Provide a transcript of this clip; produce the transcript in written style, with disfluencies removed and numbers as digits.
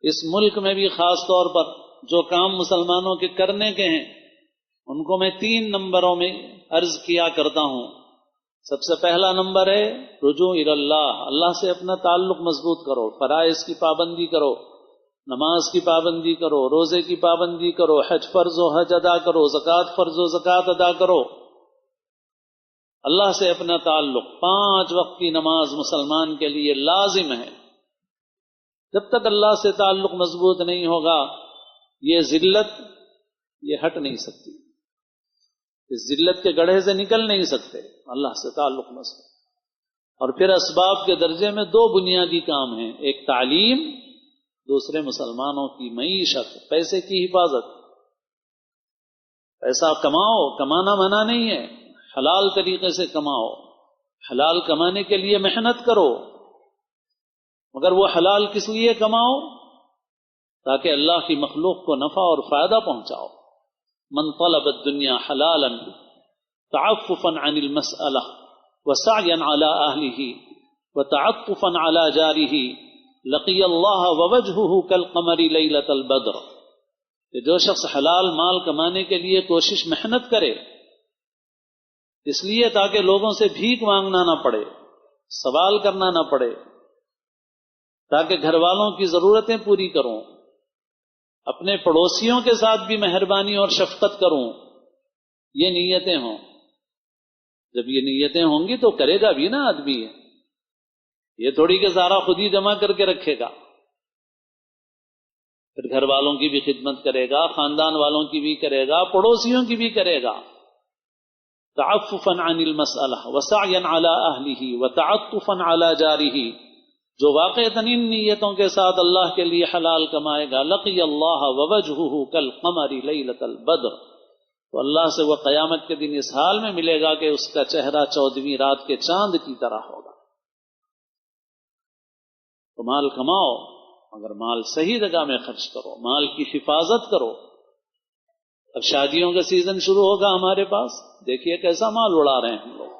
اس ملک میں بھی خاص طور پر جو کام مسلمانوں کے کرنے کے ہیں ان کو میں 3 نمبروں میں عرض کیا کرتا ہوں۔ سب سے پہلا نمبر ہے رجوع اللہ، اللہ سے اپنا تعلق مضبوط کرو، فرائض کی پابندی کرو، نماز کی پابندی کرو، روزے کی پابندی کرو، حج فرض و حج ادا کرو، زکوٰۃ فرض و زکوٰۃ ادا کرو۔ اللہ سے اپنا تعلق، 5 وقت کی نماز مسلمان کے لیے لازم ہے۔ جب تک اللہ سے تعلق مضبوط نہیں ہوگا یہ ذلت یہ ہٹ نہیں سکتی، اس ذلت کے گڑھے سے نکل نہیں سکتے اللہ سے تعلق مضبوط۔ اور پھر اسباب کے درجے میں 2 بنیادی کام ہیں، ایک تعلیم، دوسرے مسلمانوں کی معیشت، پیسے کی حفاظت۔ پیسہ کماؤ، کمانا منع نہیں ہے، حلال طریقے سے کماؤ، حلال کمانے کے لیے محنت کرو، مگر وہ حلال کس لیے کماؤ؟ تاکہ اللہ کی مخلوق کو نفع اور فائدہ پہنچاؤ۔ من طلب الدنیا حلالا تعففا عن المسألة وسعيا على أهله وتعطفا على جاره لقي الله ووجهه كالقمر ليلة البدر، کہ جو شخص حلال مال کمانے کے لیے کوشش محنت کرے اس لیے تاکہ لوگوں سے بھیک مانگنا نہ پڑے، سوال کرنا نہ پڑے، تاکہ گھر والوں کی ضرورتیں پوری کروں، اپنے پڑوسیوں کے ساتھ بھی مہربانی اور شفقت کروں، یہ نیتیں ہوں۔ جب یہ نیتیں ہوں گی تو کرے گا بھی نا آدمی، یہ تھوڑی کہ سارا خود ہی جمع کر کے رکھے گا، پھر گھر والوں کی بھی خدمت کرے گا، خاندان والوں کی بھی کرے گا، پڑوسیوں کی بھی کرے گا۔ تعففا عن المسألة وسعيا على أهله وتعطفا على جاره، جو واقعتاً ان نیتوں کے ساتھ اللہ کے لیے حلال کمائے گا، لقی اللہ ووجہہ کالقمر لیلۃ البدر، تو اللہ سے وہ قیامت کے دن اس حال میں ملے گا کہ اس کا چہرہ 14ویں رات کے چاند کی طرح ہوگا۔ تو مال کماؤ مگر مال صحیح جگہ میں خرچ کرو، مال کی حفاظت کرو۔ اب شادیوں کا سیزن شروع ہوگا ہمارے پاس، دیکھیے کیسا مال اڑا رہے ہیں ہم لوگ۔